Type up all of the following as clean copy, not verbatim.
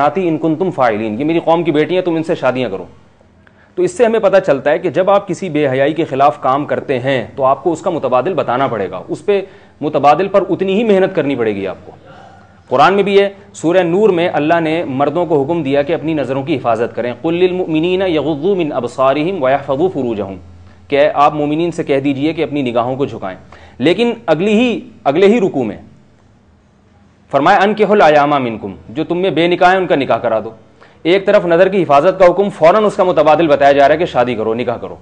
بناتی ان کنتم فاعلین، یہ میری قوم کی بیٹیاں، تم ان سے شادیاں کرو. تو اس سے ہمیں پتہ چلتا ہے کہ جب آپ کسی بے حیائی کے خلاف کام کرتے ہیں تو آپ کو اس کا متبادل بتانا پڑے گا، اس پہ متبادل پر اتنی ہی محنت کرنی پڑے گی آپ کو. قرآن میں بھی ہے، سورہ نور میں اللہ نے مردوں کو حکم دیا کہ اپنی نظروں کی حفاظت کریں. قل للمؤمنین یغضوا من ابصارہم ویحفظوا فروجہم، کہ آپ مومنین سے کہہ دیجئے کہ اپنی نگاہوں کو جھکائیں. لیکن اگلے ہی رکوع میں فرمایا انکحوا الایام منکم، جو تم میں بے نکاح ہیں ان کا نکاح کرا دو. ایک طرف نظر کی حفاظت کا حکم، فوراً اس کا متبادل بتایا جا رہا ہے کہ شادی کرو، نکاح کرو.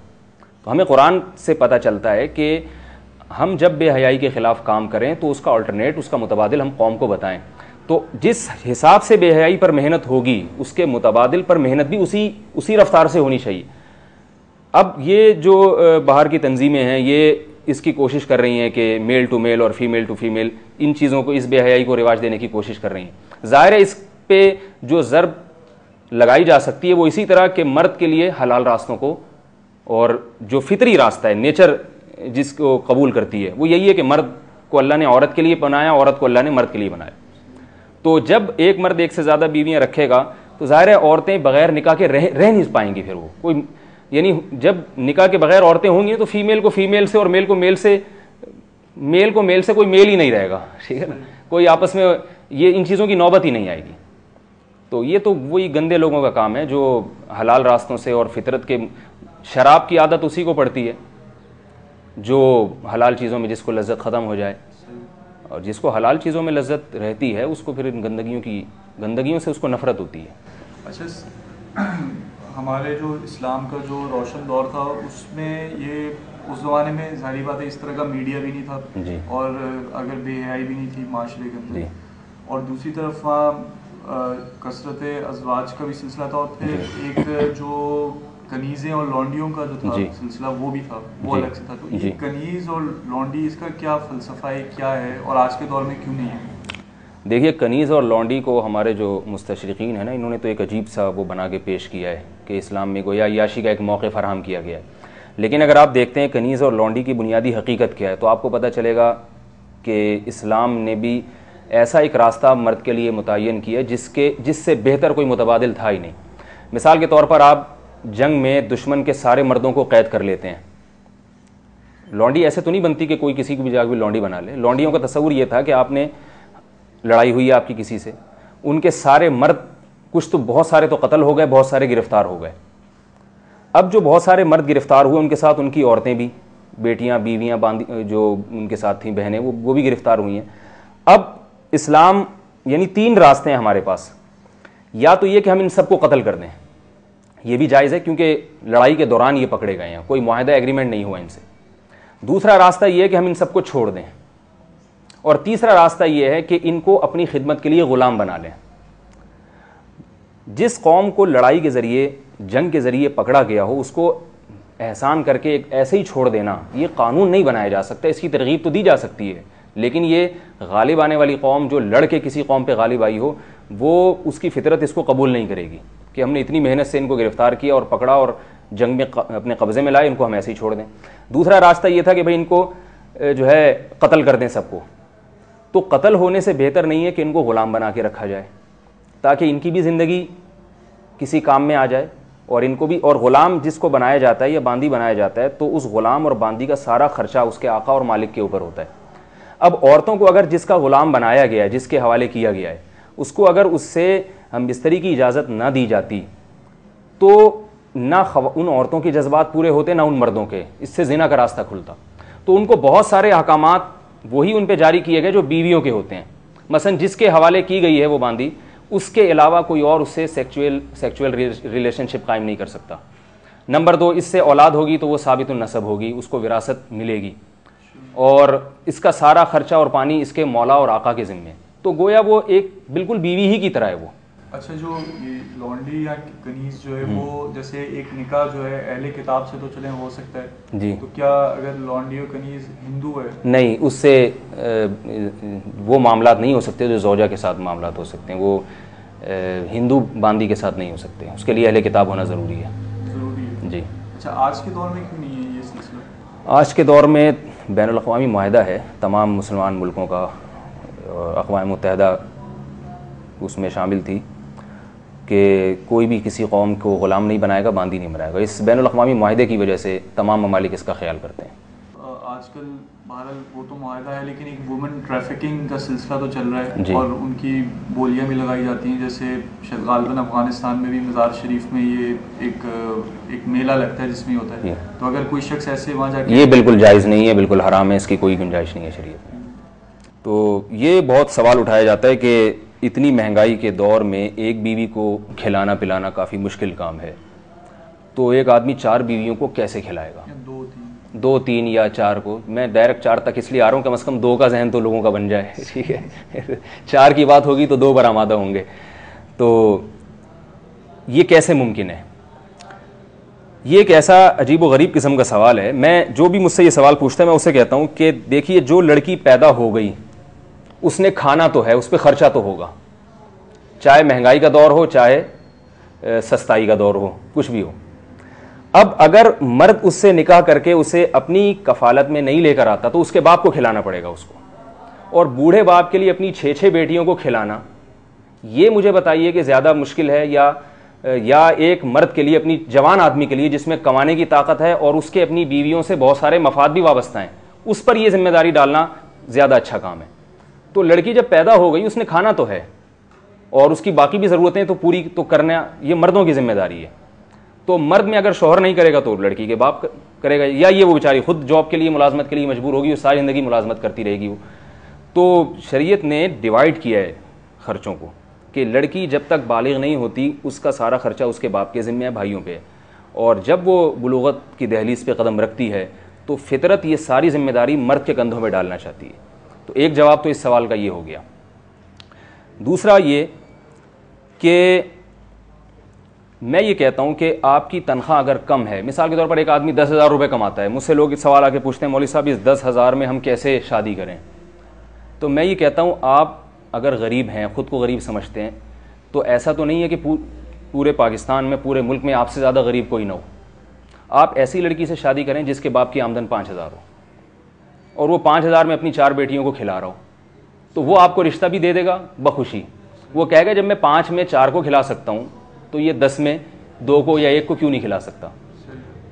تو ہمیں قرآن سے پتہ چلتا ہے کہ ہم جب بے حیائی کے خلاف کام کریں تو اس کا آلٹرنیٹ، اس کا متبادل ہم قوم کو بتائیں. تو جس حساب سے بے حیائی پر محنت ہوگی اس کے متبادل پر محنت بھی اسی رفتار سے ہونی چاہیے. اب یہ جو باہر کی تنظیمیں ہیں یہ اس کی کوشش کر رہی ہیں کہ میل ٹو میل اور فیمیل ٹو فیمیل ان چیزوں کو، اس بے حیائی کو رواج دینے کی کوشش کر رہی ہیں. ظاہر ہے اس پہ جو ضرب لگائی جا سکتی ہے وہ اسی طرح کہ مرد کے لیے حلال راستوں کو، اور جو فطری راستہ ہے، نیچر جس کو قبول کرتی ہے وہ یہی ہے کہ مرد کو اللہ نے عورت کے لیے بنایا، عورت کو اللہ نے مرد کے لیے بنایا. تو جب ایک مرد ایک سے زیادہ بیویاں رکھے گا تو ظاہر ہے عورتیں بغیر نکاح کے رہ نہیں پائیں گی. پھر وہ کوئی، یعنی جب نکاح کے بغیر عورتیں ہوں گی تو فیمیل کو فیمیل سے اور میل کو میل سے کوئی میل ہی نہیں رہے گا. ٹھیک ہے نا، کوئی آپس میں یہ ان چیزوں کی نوبت ہی نہیں آئے گی. تو یہ تو وہی گندے لوگوں کا کام ہے جو حلال راستوں سے اور فطرت کے، شراب کی عادت اسی کو پڑتی ہے جو حلال چیزوں میں جس کو لذت ختم ہو جائے، اور جس کو حلال چیزوں میں لذت رہتی ہے اس کو پھر ان گندگیوں سے اس کو نفرت ہوتی ہے. اچھا، ہمارے جو اسلام کا جو روشن دور تھا اس میں یہ اس زمانے میں ظاہری بات ہے اس طرح کا میڈیا بھی نہیں تھا جی، اور اگر بے حیائی بھی نہیں تھی معاشرے کے اندر، جی، اور دوسری طرف وہاں کثرت ازواج کا بھی سلسلہ تھا، اور پھر ایک جو کنیزیں اور لونڈیوں کا جو تھا سلسلہ وہ بھی تھا، وہ الگ سے تھا. تو یہ کنیز اور لونڈی اس کا کیا فلسفہ ہے، کیا ہے، اور آج کے دور میں کیوں نہیں ہے؟ دیکھیے کنیز اور لونڈی کو ہمارے جو مستشرقین ہیں نا انہوں نے تو ایک عجیب سا وہ بنا کے پیش کیا ہے کہ اسلام میں گویا عیاشی کا ایک موقع فراہم کیا گیا ہے. لیکن اگر آپ دیکھتے ہیں کنیز اور لونڈی کی بنیادی حقیقت کیا ہے تو آپ کو پتہ چلے گا کہ اسلام نے بھی ایسا ایک راستہ مرد کے لیے متعین کیا ہے جس سے بہتر کوئی متبادل تھا ہی نہیں. مثال کے طور پر آپ جنگ میں دشمن کے سارے مردوں کو قید کر لیتے ہیں. لونڈی ایسے تو نہیں بنتی کہ کوئی کسی کو بھی جا کے لونڈی بنا لے. لونڈیوں کا تصور یہ تھا کہ آپ نے لڑائی ہوئی ہے آپ کی کسی سے، ان کے سارے مرد، کچھ تو بہت سارے تو قتل ہو گئے، بہت سارے گرفتار ہو گئے. اب جو بہت سارے مرد گرفتار ہوئے ان کے ساتھ ان کی عورتیں بھی، بیٹیاں، بیویاں، جو ان کے ساتھ تھیں بہنیں، وہ بھی گرفتار ہوئی ہیں. اب اسلام یعنی 3 راستے ہیں ہمارے پاس. یا تو یہ کہ ہم ان سب کو قتل کر دیں، یہ بھی جائز ہے کیونکہ لڑائی کے دوران یہ پکڑے گئے ہیں، کوئی معاہدہ ایگریمنٹ نہیں ہوا ان سے. دوسرا راستہ یہ ہے کہ ہم ان سب کو چھوڑ دیں. اور تیسرا راستہ یہ ہے کہ ان کو اپنی خدمت کے لیے غلام بنا لیں. جس قوم کو لڑائی کے ذریعے، جنگ کے ذریعے پکڑا گیا ہو اس کو احسان کر کے ایسے ہی چھوڑ دینا یہ قانون نہیں بنایا جا سکتا. اس کی ترغیب تو دی جا سکتی ہے لیکن یہ غالب آنے والی قوم جو لڑ کے کسی قوم پہ غالب آئی ہو وہ اس کی فطرت اس کو قبول نہیں کرے گی کہ ہم نے اتنی محنت سے ان کو گرفتار کیا اور پکڑا اور جنگ میں اپنے قبضے میں لائے، ان کو ہم ایسے ہی چھوڑ دیں. دوسرا راستہ یہ تھا کہ بھئی ان کو جو ہے قتل کر دیں سب کو. تو قتل ہونے سے بہتر نہیں ہے کہ ان کو غلام بنا کے رکھا جائے تاکہ ان کی بھی زندگی کسی کام میں آ جائے اور ان کو بھی. اور غلام جس کو بنایا جاتا ہے یا باندی بنایا جاتا ہے تو اس غلام اور باندی کا سارا خرچہ اس کے آقا اور مالک کے اوپر ہوتا ہے. اب عورتوں کو اگر جس کا غلام بنایا گیا ہے، جس کے حوالے کیا گیا ہے، اس کو اگر اس سے ہم بستری کی اجازت نہ دی جاتی تو نہ ان عورتوں کے جذبات پورے ہوتے نہ ان مردوں کے، اس سے زنا کا راستہ کھلتا. تو ان کو بہت سارے احکامات وہی ان پہ جاری کیے گئے جو بیویوں کے ہوتے ہیں. مثلا جس کے حوالے کی گئی ہے وہ باندی، اس کے علاوہ کوئی اور اس سے سیکچول ریلیشن شپ قائم نہیں کر سکتا. نمبر 2، اس سے اولاد ہوگی تو وہ ثابت النسب ہوگی، اس کو وراثت ملے گی اور اس کا سارا خرچہ اور پانی اس کے مولا اور آقا کے ذمے. تو گویا وہ ایک بالکل بیوی ہی کی طرح ہے وہ. اچھا، جو یہ لونڈی یا کنیز جو ہے وہ جیسے ایک نکاح جو ہے اہل کتاب سے تو چلیں ہو سکتا ہے جی، تو کیا اگر لونڈی اور کنیز ہندو ہے؟ نہیں، اس سے وہ معاملات نہیں ہو سکتے جو زوجہ کے ساتھ معاملات ہو سکتے ہیں، وہ ہندو باندی کے ساتھ نہیں ہو سکتے. اس کے لیے اہل کتاب ہونا ضروری ہے. جی. اچھا، آج کے دور میں کیوں نہیں ہے یہ سلسلہ؟ آج کے دور میں بین الاقوامی معاہدہ ہے تمام مسلمان ملکوں کا، اقوام متحدہ اس میں شامل تھی. کہ کوئی بھی کسی قوم کو غلام نہیں بنائے گا، باندی نہیں بنائے گا. اس بین الاقوامی معاہدے کی وجہ سے تمام ممالک اس کا خیال کرتے ہیں. آج کل بہرحال وہ تو معاہدہ ہے، لیکن ایک وومن ٹریفکنگ کا سلسلہ تو چل رہا ہے اور ان کی بولیاں بھی لگائی جاتی ہیں. جیسے غالباً افغانستان میں بھی مزار شریف میں یہ ایک میلہ لگتا ہے جس میں ہوتا ہے. تو اگر کوئی شخص ایسے وہاں جا کے، یہ بالکل جائز نہیں ہے، بالکل حرام ہے، اس کی کوئی گنجائش نہیں ہے شریعت میں. تو یہ بہت سوال اٹھایا جاتا ہے کہ اتنی مہنگائی کے دور میں ایک بیوی کو کھلانا پلانا کافی مشکل کام ہے، تو ایک آدمی 4 بیویوں کو کیسے کھلائے گا؟ 2 3 یا 4 کو. میں ڈائریکٹ 4 تک اس لیے آ رہا ہوں کم از کم 2 کا ذہن تو لوگوں کا بن جائے. ٹھیک ہے، 4 کی بات ہوگی تو 2 برآمدہ ہوں گے. تو یہ کیسے ممکن ہے؟ یہ ایک ایسا عجیب و غریب قسم کا سوال ہے. میں جو بھی مجھ سے یہ سوال پوچھتا ہے میں اسے کہتا ہوں کہ دیکھیے، جو لڑکی پیدا ہو گئی اس نے کھانا تو ہے، اس پہ خرچہ تو ہوگا، چاہے مہنگائی کا دور ہو چاہے سستائی کا دور ہو، کچھ بھی ہو. اب اگر مرد اس سے نکاح کر کے اسے اپنی کفالت میں نہیں لے کر آتا تو اس کے باپ کو کھلانا پڑے گا اس کو. اور بوڑھے باپ کے لیے اپنی 6 بیٹیوں کو کھلانا، یہ مجھے بتائیے کہ زیادہ مشکل ہے یا ایک مرد کے لیے، اپنی جوان آدمی کے لیے جس میں کمانے کی طاقت ہے اور اس کے اپنی بیویوں سے بہت سارے مفاد بھی وابستہ ہیں، اس پر یہ ذمہ داری ڈالنا زیادہ اچھا کام ہے. تو لڑکی جب پیدا ہو گئی اس نے کھانا تو ہے اور اس کی باقی بھی ضرورتیں تو پوری تو کرنا یہ مردوں کی ذمہ داری ہے. تو مرد میں اگر شوہر نہیں کرے گا تو لڑکی کے باپ کرے گا، یا یہ وہ بیچاری خود جاب کے لیے ملازمت کے لیے مجبور ہوگی، وہ ساری زندگی ملازمت کرتی رہے گی وہ. تو شریعت نے ڈیوائڈ کیا ہے خرچوں کو کہ لڑکی جب تک بالغ نہیں ہوتی اس کا سارا خرچہ اس کے باپ کے ذمہ ہے، بھائیوں پہ. اور جب وہ بلوغت کی دہلیز پہ قدم رکھتی ہے تو فطرت یہ ساری ذمہ داری مرد کے کندھوں پہ ڈالنا چاہتی ہے. تو ایک جواب تو اس سوال کا یہ ہو گیا. دوسرا یہ کہ میں یہ کہتا ہوں کہ آپ کی تنخواہ اگر کم ہے، مثال کے طور پر ایک آدمی 10,000 روپے کماتا ہے، مجھ سے لوگ سوال آ کے پوچھتے ہیں مولوی صاحب اس 10,000 میں ہم کیسے شادی کریں؟ تو میں یہ کہتا ہوں آپ اگر غریب ہیں، خود کو غریب سمجھتے ہیں، تو ایسا تو نہیں ہے کہ پورے پاکستان میں، پورے ملک میں آپ سے زیادہ غریب کوئی نہ ہو. آپ ایسی لڑکی سے شادی کریں جس کے باپ کی آمدن 5,000 ہو اور وہ 5,000 میں اپنی 4 بیٹیوں کو کھلا رہا ہو، تو وہ آپ کو رشتہ بھی دے دے گا بخوشی. وہ کہے گا جب میں 5 میں 4 کو کھلا سکتا ہوں تو یہ 10 میں 2 کو یا 1 کو کیوں نہیں کھلا سکتا؟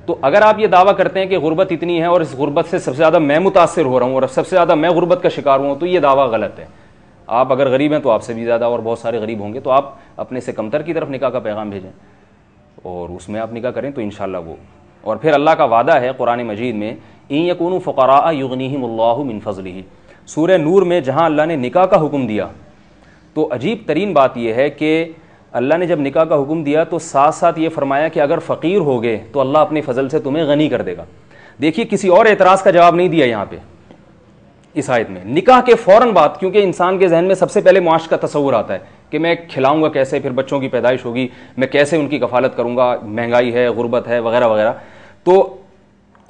تو اگر آپ یہ دعویٰ کرتے ہیں کہ غربت اتنی ہے اور اس غربت سے سب سے زیادہ میں متاثر ہو رہا ہوں اور سب سے زیادہ میں غربت کا شکار ہوں، تو یہ دعویٰ غلط ہے. آپ اگر غریب ہیں تو آپ سے بھی زیادہ اور بہت سارے غریب ہوں گے، تو آپ اپنے سے کمتر کی طرف نکاح کا پیغام بھیجیں اور اس میں آپ نکاح کریں تو انشاءاللہ وہ. اور پھر اللہ کا وعدہ ہے قرآن مجید میں، ان یکونوا فقراء یغنیہم اللہ من فضلہ. سورہ نور میں جہاں اللہ نے نکاح کا حکم دیا تو عجیب ترین بات یہ ہے کہ اللہ نے جب نکاح کا حکم دیا تو ساتھ ساتھ یہ فرمایا کہ اگر فقیر ہوگے تو اللہ اپنے فضل سے تمہیں غنی کر دے گا. دیکھیے کسی اور اعتراض کا جواب نہیں دیا یہاں پہ اس آیت میں. نکاح کے فوراً بعد، کیونکہ انسان کے ذہن میں سب سے پہلے معاش کا تصور آتا ہے کہ میں کھلاؤں گا کیسے، پھر بچوں کی پیدائش ہوگی، میں کیسے ان کی کفالت کروں گا، مہنگائی ہے، غربت ہے، وغیرہ وغیرہ. تو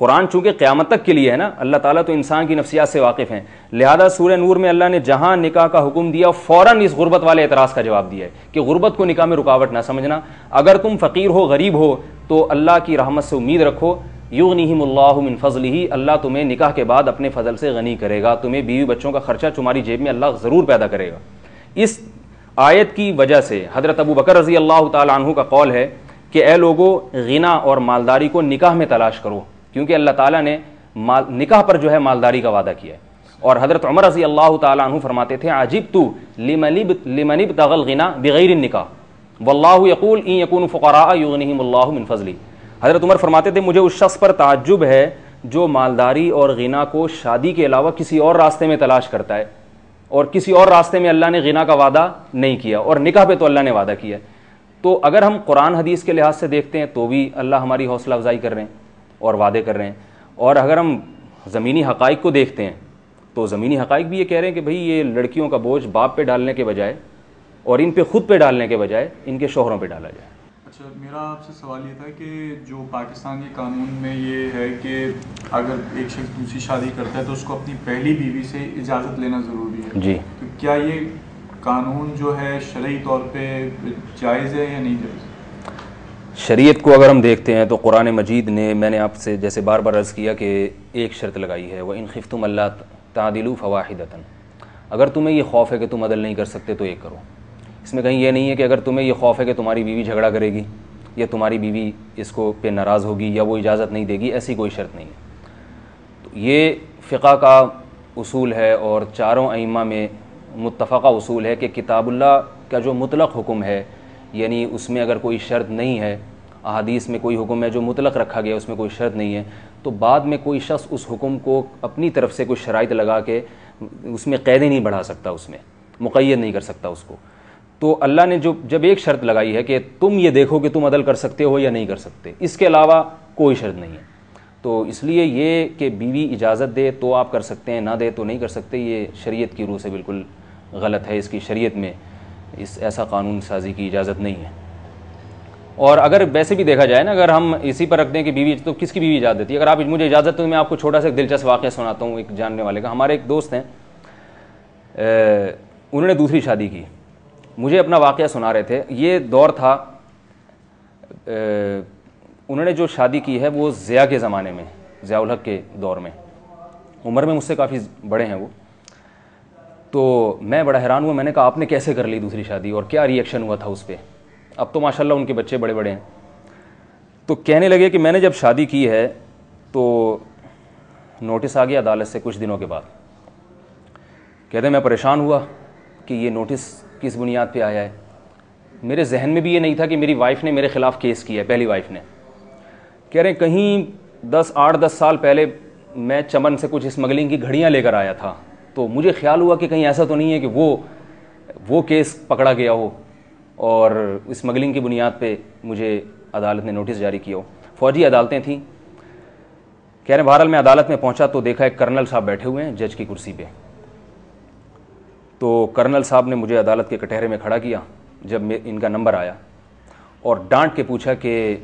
قرآن چونکہ قیامت تک کے لیے ہے نا، اللہ تعالیٰ تو انسان کی نفسیات سے واقف ہیں، لہذا سورہ نور میں اللہ نے جہاں نکاح کا حکم دیا فوراً اس غربت والے اعتراض کا جواب دیا ہے کہ غربت کو نکاح میں رکاوٹ نہ سمجھنا. اگر تم فقیر ہو، غریب ہو تو اللہ کی رحمت سے امید رکھو، یغنیہم اللہ من فضلہ، اللہ تمہیں نکاح کے بعد اپنے فضل سے غنی کرے گا، تمہیں بیوی بچوں کا خرچہ تمہاری جیب میں اللہ ضرور پیدا کرے گا. اس آیت کی وجہ سے حضرت ابو بکر رضی اللہ تعالی عنہ کا قول ہے کہ اے لوگو، غنا اور مالداری کو نکاح میں تلاش کرو، کیونکہ اللہ تعالیٰ نے نکاح پر جو ہے مالداری کا وعدہ کیا ہے. اور حضرت عمر رضی اللہ تعالیٰ عنہ فرماتے تھے عجبت لمن ابتغى الغنى بغیر النکاح واللہ یقول ان یکونوا فقراء یغنیہم اللہ من فضلہ. حضرت عمر فرماتے تھے مجھے اس شخص پر تعجب ہے جو مالداری اور غنا کو شادی کے علاوہ کسی اور راستے میں تلاش کرتا ہے، اور کسی اور راستے میں اللہ نے غنا کا وعدہ نہیں کیا اور نکاح پہ تو اللہ نے وعدہ کیا. تو اگر ہم قرآن حدیث کے لحاظ سے دیکھتے ہیں تو بھی اللہ ہماری حوصلہ افزائی کر رہے ہیں اور وعدے کر رہے ہیں، اور اگر ہم زمینی حقائق کو دیکھتے ہیں تو زمینی حقائق بھی یہ کہہ رہے ہیں کہ بھئی یہ لڑکیوں کا بوجھ باپ پہ ڈالنے کے بجائے اور ان پہ خود پہ ڈالنے کے بجائے ان کے شوہروں پہ ڈالا جائے. اچھا، میرا آپ سے سوال یہ تھا کہ جو پاکستان کے قانون میں یہ ہے کہ اگر ایک شخص دوسری شادی کرتا ہے تو اس کو اپنی پہلی بیوی سے اجازت لینا ضروری ہے. جی، تو کیا یہ قانون جو ہے شرعی طور پہ جائز ہے یا نہیں جائز؟ شریعت کو اگر ہم دیکھتے ہیں تو قرآن مجید نے، میں نے آپ سے جیسے بار بار عرض کیا کہ ایک شرط لگائی ہے وَإِنْ خِفْتُمْ أَلَّا تَعْدِلُوا فَوَاحِدَةً. اگر تمہیں یہ خوف ہے کہ تم عدل نہیں کر سکتے تو ایک کرو. اس میں کہیں یہ نہیں ہے کہ اگر تمہیں یہ خوف ہے کہ تمہاری بیوی جھگڑا کرے گی یا تمہاری بیوی اس کو پہ ناراض ہوگی یا وہ اجازت نہیں دے گی، ایسی کوئی شرط نہیں ہے۔ تو یہ فقہ کا اصول ہے اور چاروں ائمہ میں متفقہ اصول ہے کہ کتاب اللہ کا جو مطلق حکم ہے، یعنی اس میں اگر کوئی شرط نہیں ہے، احادیث میں کوئی حکم ہے جو مطلق رکھا گیا اس میں کوئی شرط نہیں ہے، تو بعد میں کوئی شخص اس حکم کو اپنی طرف سے کوئی شرائط لگا کے اس میں قیدیں نہیں بڑھا سکتا، اس میں مقید نہیں کر سکتا اس کو۔ تو اللہ نے جب ایک شرط لگائی ہے کہ تم یہ دیکھو کہ تم عدل کر سکتے ہو یا نہیں کر سکتے، اس کے علاوہ کوئی شرط نہیں ہے، تو اس لیے یہ کہ بیوی اجازت دے تو آپ کر سکتے ہیں، نہ دے تو نہیں کر سکتے، یہ شریعت کی روح سے بالکل غلط ہے، اس کی شریعت میں ایسا قانون سازی کی اجازت نہیں ہے۔ اور اگر ویسے بھی دیکھا جائے نا، اگر ہم اسی پر رکھ دیں کہ بیوی، تو کس کی بیوی اجازت دیتی ہے؟ اگر آپ مجھے اجازت تو میں آپ کو چھوٹا سا ایک دلچسپ واقعہ سناتا ہوں ایک جاننے والے کا۔ ہمارے ایک دوست ہیں، انہوں نے دوسری شادی کی، مجھے اپنا واقعہ سنا رہے تھے۔ یہ دور تھا، انہوں نے جو شادی کی ہے وہ ضیاء کے زمانے میں، ضیاء الحق کے دور میں، عمر میں مجھ سے کافی بڑے ہیں وہ۔ تو میں بڑا حیران ہوا، میں نے کہا آپ نے کیسے کر لی دوسری شادی اور کیا ری ایکشن ہوا تھا اس پہ؟ اب تو ماشاءاللہ ان کے بچے بڑے بڑے ہیں۔ تو کہنے لگے کہ میں نے جب شادی کی ہے تو نوٹس آ گیا عدالت سے کچھ دنوں کے بعد۔ کہتے ہیں میں پریشان ہوا کہ یہ نوٹس کس بنیاد پہ آیا ہے۔ میرے ذہن میں بھی یہ نہیں تھا کہ میری وائف نے میرے خلاف کیس کیا ہے، پہلی وائف نے۔ کہہ رہے ہیں کہیں 8-10 سال پہلے میں چمن سے کچھ اسمگلنگ کی گھڑیاں لے کر آیا تھا، تو مجھے خیال ہوا کہ کہیں ایسا تو نہیں ہے کہ وہ کیس پکڑا گیا ہو اور اسمگلنگ کی بنیاد پہ مجھے عدالت نے نوٹس جاری کیا ہو۔ فوجی عدالتیں تھیں۔ کہہ رہے ہیں بہرحال میں عدالت میں پہنچا تو دیکھا ایک کرنل صاحب بیٹھے ہوئے ہیں جج کی کرسی پہ۔ تو کرنل صاحب نے مجھے عدالت کے کٹہرے میں کھڑا کیا جب ان کا نمبر آیا، اور ڈانٹ کے پوچھا کہ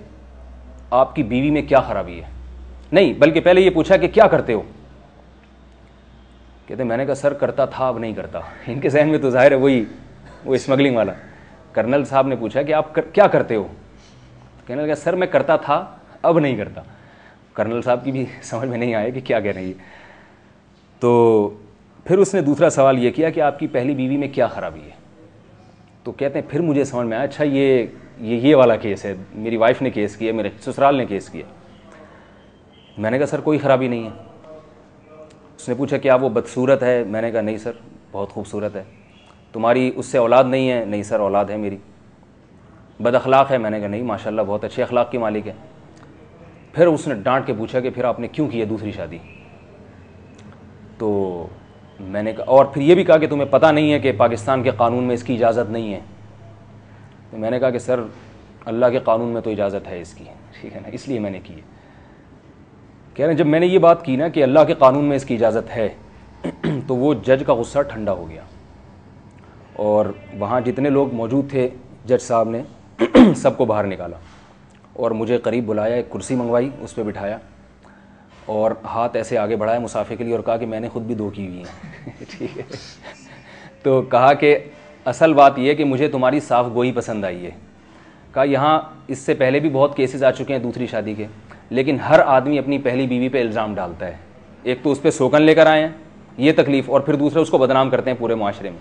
آپ کی بیوی میں کیا خرابی ہے؟ نہیں بلکہ پہلے یہ پوچھا کہ کیا کرتے ہو؟ کہتے میں نے کہا سر کرتا تھا اب نہیں کرتا۔ ان کے ذہن میں تو ظاہر ہے وہ اسمگلنگ والا۔ کرنل صاحب نے پوچھا کہ آپ کیا کرتے ہو؟ کہنے لگا سر میں کرتا تھا اب نہیں کرتا۔ کرنل صاحب کی بھی سمجھ میں نہیں آیا کہ کیا کہہ رہے ہیں یہ۔ تو پھر اس نے دوسرا سوال یہ کیا کہ آپ کی پہلی بیوی میں کیا خرابی ہے؟ تو کہتے ہیں پھر مجھے سمجھ میں آیا اچھا یہ والا کیس ہے، میری وائف نے کیس کیا، میرے سسرال نے کیس کیا۔ میں نے کہا سر کوئی خرابی نہیں ہے۔ اس نے پوچھا کیا وہ بدصورت ہے؟ میں نے کہا نہیں سر بہت خوبصورت ہے۔ تمہاری اس سے اولاد نہیں ہے؟ نہیں سر اولاد ہے میری۔ بد اخلاق ہے؟ میں نے کہا نہیں ماشاءاللہ بہت اچھے اخلاق کی مالک ہے۔ پھر اس نے ڈانٹ کے پوچھا کہ پھر آپ نے کیوں کی ہے دوسری شادی؟ تو میں نے کہا اور پھر یہ بھی کہا کہ تمہیں پتہ نہیں ہے کہ پاکستان کے قانون میں اس کی اجازت نہیں ہے؟ تو میں نے کہا کہ سر اللہ کے قانون میں تو اجازت ہے اس کی، ٹھیک ہے نا، اس لیے میں نے کی ہے۔ کہہ رہے ہیں جب میں نے یہ بات کی نا کہ اللہ کے قانون میں اس کی اجازت ہے تو وہ جج کا غصہ ٹھنڈا ہو گیا، اور وہاں جتنے لوگ موجود تھے جج صاحب نے سب کو باہر نکالا اور مجھے قریب بلایا، ایک کرسی منگوائی، اس پہ بٹھایا اور ہاتھ ایسے آگے بڑھایا مسافے کے لیے اور کہا کہ میں نے خود بھی 2 کی ہوئی ہیں ٹھیک ہے۔ تو کہا کہ اصل بات یہ ہے کہ مجھے تمہاری صاف گوئی پسند آئی ہے۔ کہا یہاں اس سے پہلے بھی بہت کیسز آ چکے ہیں دوسری شادی کے، لیکن ہر آدمی اپنی پہلی بیوی پہ الزام ڈالتا ہے، ایک تو اس پہ سوگن لے کر آئے ہیں یہ تکلیف، اور پھر دوسرے اس کو بدنام کرتے ہیں پورے معاشرے میں۔